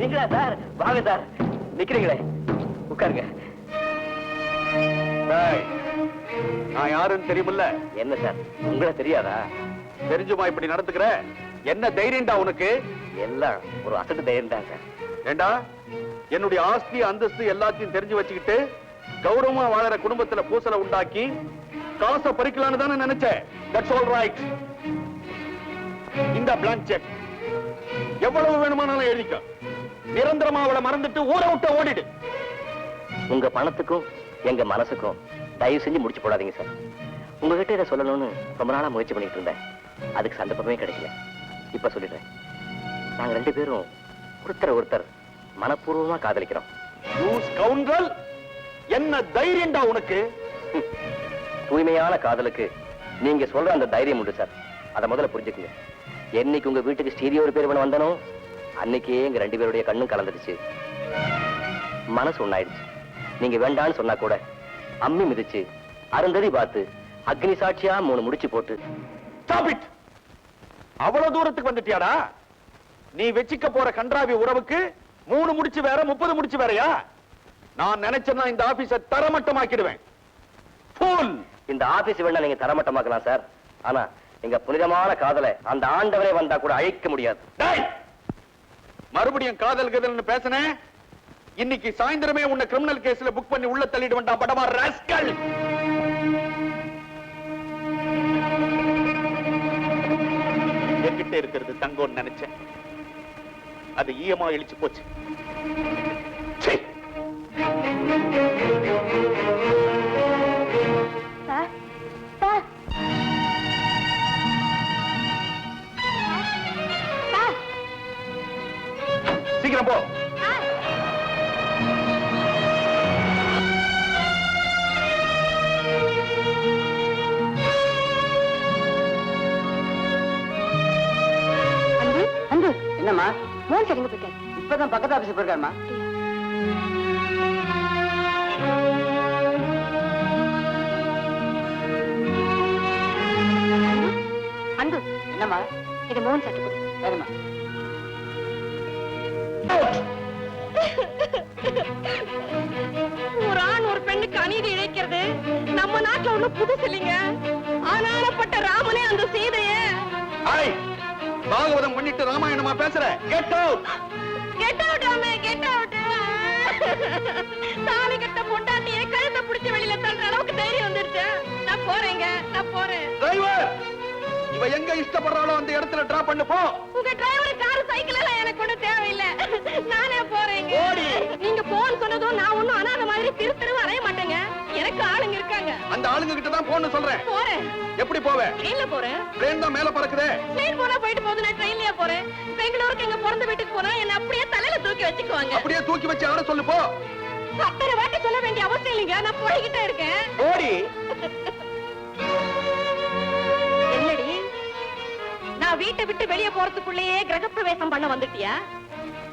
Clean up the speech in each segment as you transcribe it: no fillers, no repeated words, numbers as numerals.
நீங்களா சார்? வாங்க சார். நிக்கிறீங்களே, உட்காருங்க. நான் யாருன்னு தெரியுமில்ல? என்ன சார் உங்களை தெரியாதா? தெரிஞ்சுமா இப்படி நடந்துக்கிற? என்ன தைரியம்டா உனக்கு? எல்லாம் ஒரு அசட்டு தைரியம் தான் சார். ஏண்டா என்னுடைய ஆஸ்தி அந்தஸ்து எல்லாத்தையும் தெரிஞ்சு வச்சுக்கிட்டு கௌரவமா வாழற குடும்பத்துல பூசலை உண்டாக்கி காசை பறிக்கலான்னு தானே நினைச்சேன். That's all right. இந்த பிளாங்க் செக் எவ்வளவு வேணுமானாலும் எழுதிக்க. நிரந்தரமா அவளை மறந்துட்டு ஊரை விட்டு ஓடிடு. உங்க பணத்துக்கும் எங்க மனசுக்கும் தயவு செஞ்சு முடிச்சு போடாதீங்க சார். உங்ககிட்ட இதை சொல்லணும்னு ரொம்ப நாளா முயற்சி பண்ணிட்டு இருந்தேன். அதுக்கு சந்தர்ப்பமே கிடைக்கல. இப்ப சொல்லிடுறேன். நாங்க 2 பேரும் ஒருத்தர் மனப்பூர்வமா காதலிக்கிறோம். You scoundrel! என்ன தைரியம்டா உனக்கு? தூய்மையான காதலுக்கு நீங்க சொல்ற அந்த தைரியம் உண்டு சார். அதை முதல்ல புரிஞ்சுக்குங்க. என்னைக்கு உங்க வீட்டுக்கு ஸ்டீரியோ ஒரு பேர் வந்தனோ அன்னைக்கே எங்க 2 பேருடைய கண்ணும் கலந்துடுச்சு. மனசு ஒண்ணாயிடுச்சு. நீங்க வேண்டான்னு சொன்னா கூட அம்மி மிதிச்சு அருந்ததி பார்த்து அக்னி சாட்சியா 3 முடிச்சு போட்டு. அவ்வளவு தூரத்துக்கு வந்துட்டியாடா? நீ வெச்சிக்க போற கன்றாவி உறவுக்கு 3 முடிச்சு வேற 30 முடிச்சு வேறயா? நான் நினைச்சேன்னா இந்த ஆபீஸை தரமட்டமாக்கிடுவேன். இந்த ஆபீஸ் வேணா நீங்க தரமட்டமாக்கலாம் சார். ஆனா எங்க புனிதமான காதலை அந்த ஆண்டவரே வந்தா கூட அழிக்க முடியாது. மறுபடியும் காதல் கதல்னு பேசினேன். இன்னைக்கு சாயந்தரமே உன்னை கிரிமினல் கேஸ்ல புக் பண்ணி உள்ள தள்ளிட்டு வந்தா படமா ராஸ்கல். என்கிட்ட இருக்கிறது தங்கம்னு நினைச்சேன். அது ஈயமா இழிச்சு போச்சு. சீக்கிரம் போ. என்னம்மா? மோகன் சார் எங்க போயிட்டாரு? இப்பதான் பக்கத்து ஆபீஸ் போயிருக்காருமா. அன்பு என்னம்மா? இது மோகன் சார் கொடு. சரிம்மா. ஒரு ஆண் ஒரு பெண்ணுக்கு அநீதி இழைக்கிறது நம்ம நாட்டுல ஒண்ணு புதுசு இல்லைங்க. ஆனாலப்பட்ட ராமனே அந்த சீதையே பாகவதம் பண்ணிட்டு ராமாயணமா பேசுற? Get out! கெட் அவுட் ஆமே, கெட் அவுட்! தாலி கட்ட பொண்டாட்டியை கழுத்தை பிடிச்சி வெளியில தள்ளுற அளவுக்கு தைரியம் வந்துருச்சு. நான் போறேங்க, நான் போறேன். டிரைவர், இவ எங்க இஷ்டப்படுறாளோ அந்த இடத்துல டிராப் பண்ணு போ. உங்க டிரைவர் கார் சைக்கிள் எல்லாம் எனக்கு ஒண்ணு தேவையில்லை. நானே போறேங்க. நீங்க போன் சொன்னதும் நான் ஒண்ணும் அனாத மாதிரி திரு அறைய மாட்டேங்க. எனக்கு ஆளுங்க இருக்காங்க. அந்த ஆளுங்க கிட்ட தான் போன்னு சொல்றேன். போறேன். எப்படி போவே? ட்ரெயின்ல போறேன். ட்ரெயின் தான் மேல பறக்குதே. ட்ரெயின் போனா போயிட்டு போகுது, நான் ட்ரெயின்லயே போறேன். பெங்களூருக்கு எங்க பிறந்த வீட்டுக்கு போனா என்ன அப்படியே தலையில தூக்கி வச்சுக்குவாங்க. அப்படியே தூக்கி வச்சு ஆட சொல்லு போ. அத்தனை வாட்டி சொல்ல வேண்டிய அவசியம் இல்லைங்க. நான் போய்கிட்டே இருக்கேன். ஓடி. என்னடி நான் வீட்டை விட்டு வெளியே போறதுக்குள்ளேயே கிரகப்பிரவேசம் பண்ண வந்துட்டியா?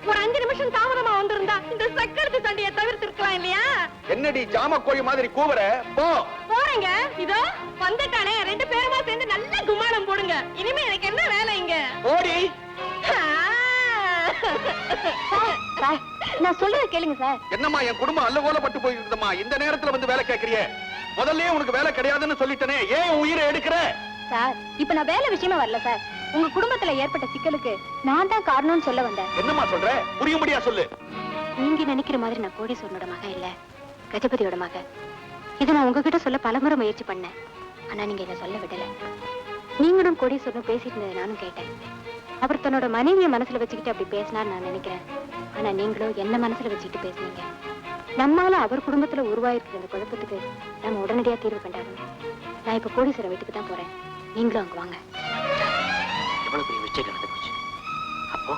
ஒரு 5 நிமிஷம் தாமதமா வந்திருந்தா இந்த சக்கரத்து சண்டையை தவிர்த்து இருக்கலாம் இல்லையா? என்னடி ஜாம கோழி மாதிரி கூவற? போ. போறேங்க. இதோ வந்துட்டானே. 2 பேருமா சேர்ந்து நல்ல குமானம் போடுங்க. இனிமே எனக்கு என்ன வேலை இங்க? ஓடி. சார், நான் சொல்றத கேளுங்க சார். என்னம்மா என் குடும்பம் அல்லகோலப்பட்டு போயிருக்குதும்மா. இந்த நேரத்துல வந்து வேலை கேக்குறியே? முதல்லயே உனக்கு வேலை கிடையாதுன்னு சொல்லிட்டனே. ஏன் உயிரை எடுக்கிற? சார், இப்ப நான் வேலை விஷயமா வரல சார். உங்க குடும்பத்துல ஏற்பட்ட சிக்கலுக்கு நான் தான் காரணம்னு சொல்ல வந்தேன். என்னம்மா சொல்ற? புரியும்படியா சொல்லு. நீங்க நினைக்கிற மாதிரி நான் கோடீஸ்வரனோட மகன் இல்ல, கஜபதியோட மகன். இதை நான் உங்ககிட்ட சொல்ல பலமுறை முயற்சி பண்ணேன். ஆனா நீங்க என்ன சொல்ல விடல. நீங்களும் கோடீஸ்வரனும் பேசிட்டு இருந்ததை நானும் கேட்டேன். அவர் தன்னோட மனைவியை மனசுல வச்சுக்கிட்டு அப்படி பேசினார் நான் நினைக்கிறேன். ஆனா நீங்களும் என்ன மனசுல வச்சுக்கிட்டு பேசுனீங்க. நம்மால அவர் குடும்பத்துல உருவாயிருக்கிற அந்த குழப்பத்துக்கு நாம உடனடியா தீர்வு கண்டாகணும். நான் இப்ப கோடீஸ்வரன் வீட்டுக்கு தான் போறேன். நீங்களும் அங்க வாங்க. எவ்வளவு பெரிய விஷயம் நடந்து போச்சு. அப்போ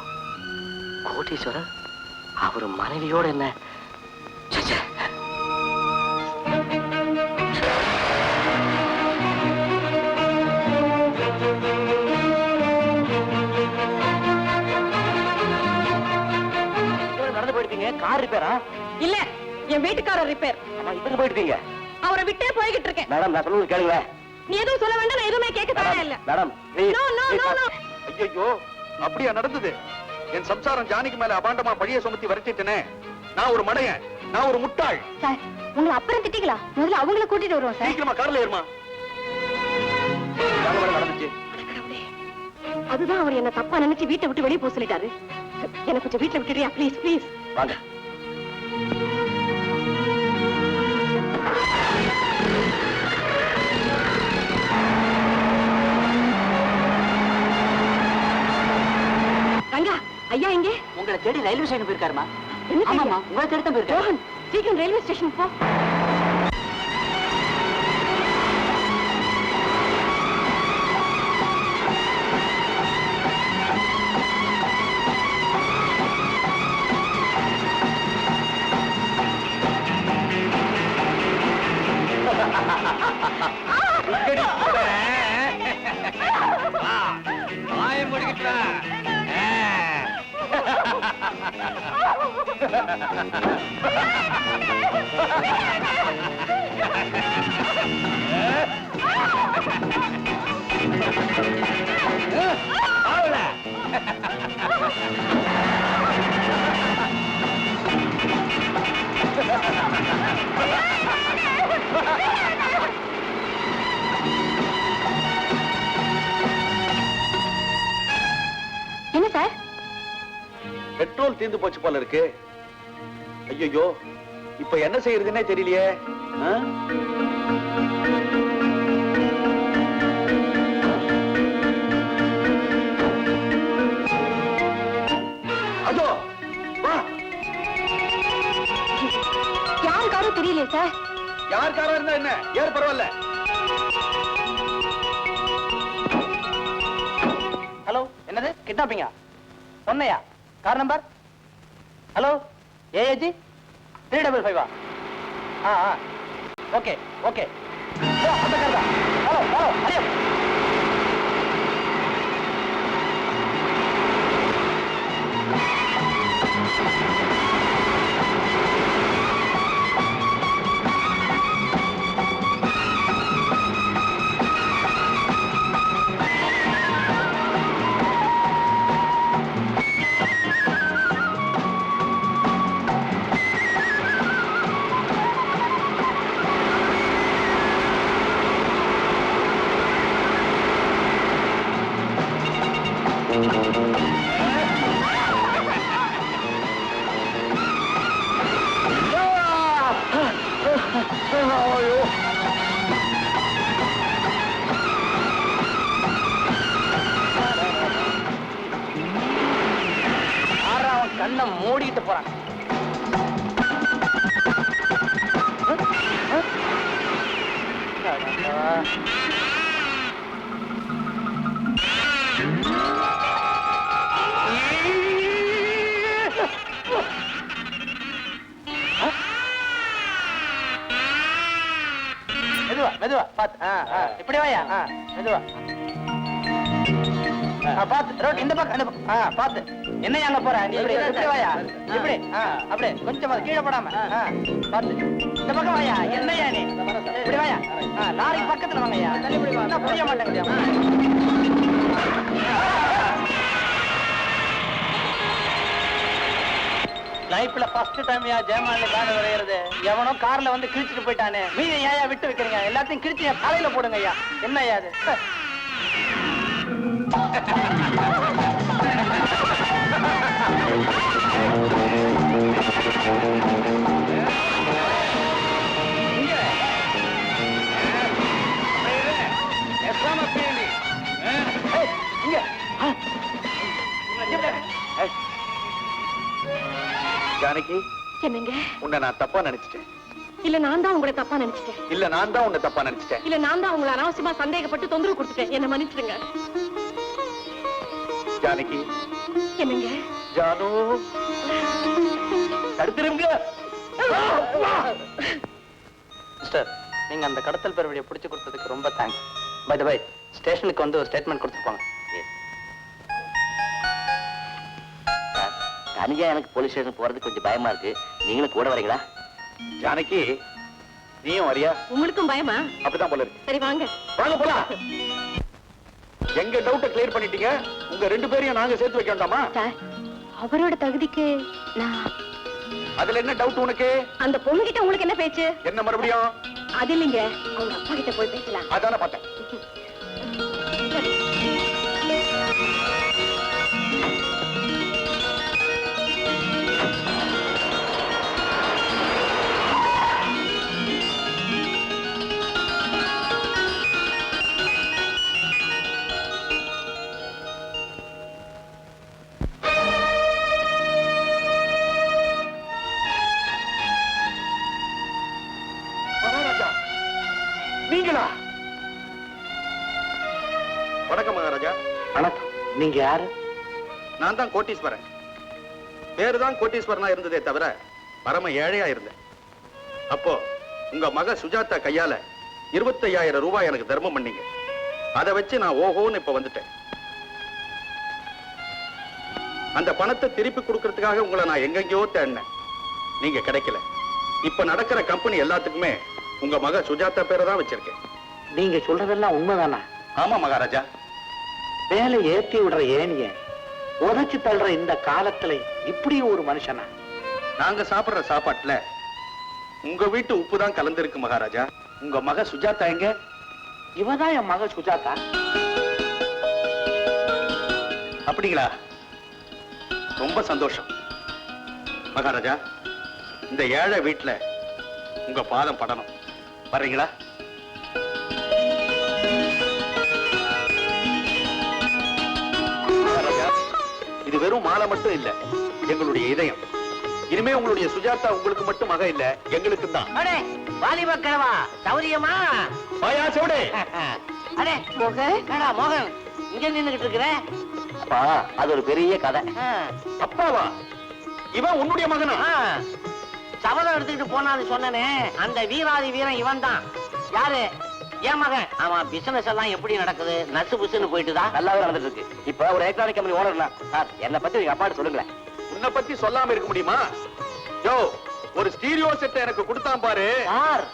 கோடீஸ்வரர் அவர் மனைவியோட என்ன? நடந்து போயிட்டீங்க. கார் ரிப்பேரா? இல்ல, என் வீட்டுக்காரர் ரிப்பேர். இப்ப போயிட்டீங்க. அவரை விட்டே போய்கிட்டு இருக்கேன். மேடம், நான் சொல்லுவது கேளுங்க. நீ எதுவும் சொல்ல வேண்டாம். நான் எதுவுமே கேட்க தயாரா இல்ல. மேடம், ஐயோ, அப்படியா நடந்தது? என் சம்சாரம் ஜானிக்கு மேல அபாண்டமா பழிய சுமத்தி விரட்டிட்டனே. நான் ஒரு மடையன், நான் ஒரு முட்டாள். சார் உங்களை அப்புறம் திட்டிக்கலாம், முதல்ல அவங்கள கூட்டிட்டு வருவோம் சார். சீக்கிரமா கார்ல ஏறுமா. நடந்துச்சு. அதுதான் அவர் என்ன தப்பா நினைச்சு வீட்டை விட்டு வெளியே போக சொல்லிட்டாரு. எனக்கு கொஞ்சம் வீட்டுல விட்டுறியா ப்ளீஸ் ப்ளீஸ். வாங்க. ரங்கா ஐயா எங்கே? உங்களை தேடி ரயில்வே ஸ்டேஷன் போயிருக்காருமா. ஆமாமா உங்களை தேடி தான் போயிருக்காரு. ரோஹன் சீக்கிரம் ரயில்வே ஸ்டேஷன் போ. என்ன சார்? பெட்ரோல் தீர்ந்து போச்சு போல இருக்கு. ஐயோ, இப்ப என்ன செய்யறதுன்னே தெரியலையே. அதோ வா. யார் காரோ தெரியலையே சார். யார் காரா இருந்தா என்ன, ஏறு பரவாயில்ல. ஹலோ, என்னது கிட்னாப்பிங்கா? சொன்னையா? Car number? Hello, AAG 355. Okay okay. அந்த கார் தான். Hello hello hello. கண்ணை மூடிட்டு போறான். மெதுவா மெதுவா பாத்து. இப்படி வாயா. மெதுவா பாத்து. ரோட் இந்த பக்கம், இந்த பக்கம். பாத்து. என்ன அங்க போற நீ? இப்படி வாயா. இப்படி அப்படியே கொஞ்சம் கீழே போடாம பாத்து. இந்த பக்கம் வாயா. என்னையா நீ? இப்படி வாயா. லாரிக்கு பக்கத்துல வாங்கய்யா. என்ன புரிய மாட்டேங்குது. லைஃப்ல ஃபர்ஸ்ட் டைம் ஜெயமாலினி காடு வரைகிறது. எவனோ கார்ல வந்து கிழிச்சிட்டு போயிட்டானே. மீதி ஏயா விட்டு வைக்கிறீங்க? எல்லாத்தையும் கிழிச்சு என் தலையில போடுங்க ஐயா. என்ன ஐயா அது? ஜானகி, என்னங்க? உன்னை நான் தப்பா நினைச்சிட்டேன். இல்ல நான் தான் உங்களை தப்பா நினைச்சிட்டேன். இல்ல நான் தான் உன்னை தப்பா நினைச்சிட்டேன். இல்ல நான் தான் உங்களை அனாவசியமா சந்தேகப்பட்டு தொந்தரவு கொடுத்துட்டேன். என்ன மன்னிச்சிடுங்க. ஜானகி. என்னங்க? ஜானு, தடுத்துருங்க. மிஸ்டர், நீங்க அந்த கடத்தல் பெருவழியை பிடிச்சு கொடுத்ததுக்கு ரொம்ப தேங்க்ஸ். பை தி வை, ஸ்டேஷனுக்கு வந்து ஒரு ஸ்டேட்மெண்ட் கொடுத்துருப்பாங்க. தனியா எனக்கு போலீஸ் ஸ்டேஷன் போறதுக்கு கொஞ்சம் பயமா இருக்கு. நீங்களும் கூட வரீங்களா? ஜானகி, நீயும் வரியா? உங்களுக்கும் பயமா? அப்படிதான் போல இருக்கு. சரி வாங்க. வாங்க போலாம். எங்க டவுட்ட கிளியர் பண்ணிட்டீங்க. உங்க ரெண்டு பேரையும் நாங்க சேர்த்து வைக்க வேண்டாமா? சார், அவரோட தகுதிக்கு நான் அதுல என்ன டவுட் உனக்கு? அந்த பொண்ணு கிட்ட உங்களுக்கு என்ன பேச்சு? என்ன மறுபடியும்? அது இல்லைங்க, அவங்க அப்பா கிட்ட போய் பேசலாம். அதான பார்த்தேன். மகாராஜா, நீங்களா? வணக்கம் மகாராஜா. வணக்கம். நீங்க யாரு? நான் தான் கோட்டீஸ்வரன். பேரு தான் கோட்டீஸ்வரனா இருந்ததே தவிர பரம ஏழையா இருந்தேன். அப்போ உங்க மக சுஜாதா கையால 25,000 ரூபாய் எனக்கு தர்மம் பண்ணீங்க. அதை வச்சு நான் ஓஹோன்னு இப்ப வந்துட்டேன். அந்த பணத்தை திருப்பி கொடுக்கறதுக்காக உங்களை நான் எங்கெங்கயோ தேடினேன். நீங்க கிடைக்கல. இப்ப நடக்கிற கம்பெனி எல்லாத்துக்குமே உங்க மக சுஜாதா பேரை தான் வச்சிருக்கேன். நீங்க சொல்றதெல்லாம் உண்மைதானா? ஆமா மகாராஜா. வேலை ஏத்தி விடுற ஏனிய உதைச்சு தள்ளுற இந்த காலத்துல இப்படி ஒரு மனுஷனா? நாங்க சாப்பிடுற சாப்பாட்டுல உங்க வீட்டு உப்பு தான் கலந்திருக்கு மகாராஜா. உங்க மக சுஜாதா எங்க? இவதான் என் மக சுஜாதா. அப்படிங்களா? ரொம்ப சந்தோஷம் மகாராஜா. இந்த ஏழை வீட்டுல உங்க பாதம் படணும். வர்றீங்களா? மகாராஜா, இது வெறும் மாலை மட்டும் இல்ல, எங்களுடைய இதயம். இனிமே உங்களுடைய சுஜாதா உங்களுக்கு மட்டும் மக இல்ல, எங்களுக்கு தான். அடே வாலிப கிழவா, சௌரியமா? வாயா செவடே. அடே மோகன், என்னடா மோகன் இங்க நின்னுகிட்டு இருக்கிற? அப்பா, அது ஒரு பெரிய கதை. அப்பாவா? இவன் உன்னுடைய மகனா? சபதம் எடுத்துக்கிட்டு போனான்னு சொன்னனே, அந்த வீராதி வீரன் இவன் தான். யாரு? என் மகன். அவன் பிசினஸ் எல்லாம் எப்படி நடக்குது? நசு புசுன்னு போயிட்டுதான். நல்லாவே நடந்துட்டு இருக்கு. இப்ப ஒரு எலக்ட்ரானிக் கம்பெனி ஓனர்னா சார், என்னை பத்தி எங்க அப்பாட்ட சொல்லுங்களேன். உன்னை பத்தி சொல்லாம இருக்க முடியுமா? யோ, ஒரு ஸ்டீரியோ செட்டை எனக்கு கொடுத்தான் பாரு. யார்?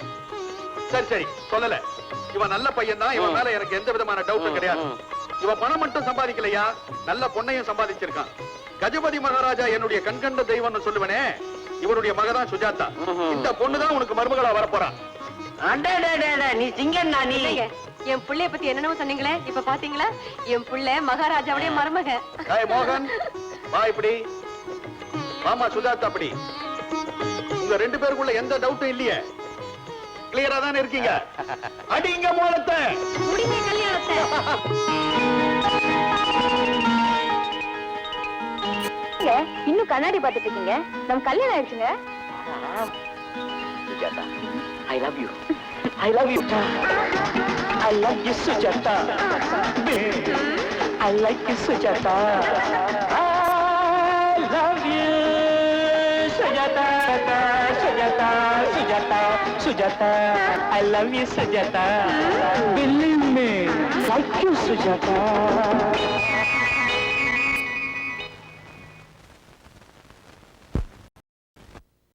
சரி சரி, சொல்லல. இவன் நல்ல பையன் தான். இவன் மேல எனக்கு எந்த விதமான டவுட்டும் கிடையாது. இவன் பணம் மட்டும் சம்பாதிக்கலையா, நல்ல பொண்ணையும் சம்பாதிச்சிருக்கான். கஜபதி மகாராஜா என்னுடைய கண்கண்ட தெய்வம்னு சொல்லுவனே, இவருடைய மகதான் சுஜாதா. இந்த பொண்ணுதான் உனக்கு மருமகளா வரப்போறா. நீ சிங்கண்ணா நீ. என் புள்ளைய பத்தி என்னென்னமோ சொன்னீங்களே, இப்ப பாத்தீங்களா? என் புள்ள மகாராஜாவுடைய மருமக. ஏய் மோகன், வா இப்படி. ஆமா சுஜாதா, அப்படி. உங்க ரெண்டு பேருக்குள்ள எந்த டவுட்டும் இல்லையே, கிளியரா தானே இருக்கீங்க? அடிங்க மூலத்தை. முடிங்க கல்யாணத்தை. இன்னும் கண்ணாடி பார்த்துட்டு இருக்கீங்க? நம்ம கல்யாணம் ஆயிடுச்சுங்க. Sujatha, I love you. I love you. I love you, Sujata. I like you, Sujata. I love you, Sujata. Sujata, Sujata, Sujata. I love you, Sujata. Believe me, like you, Sujata.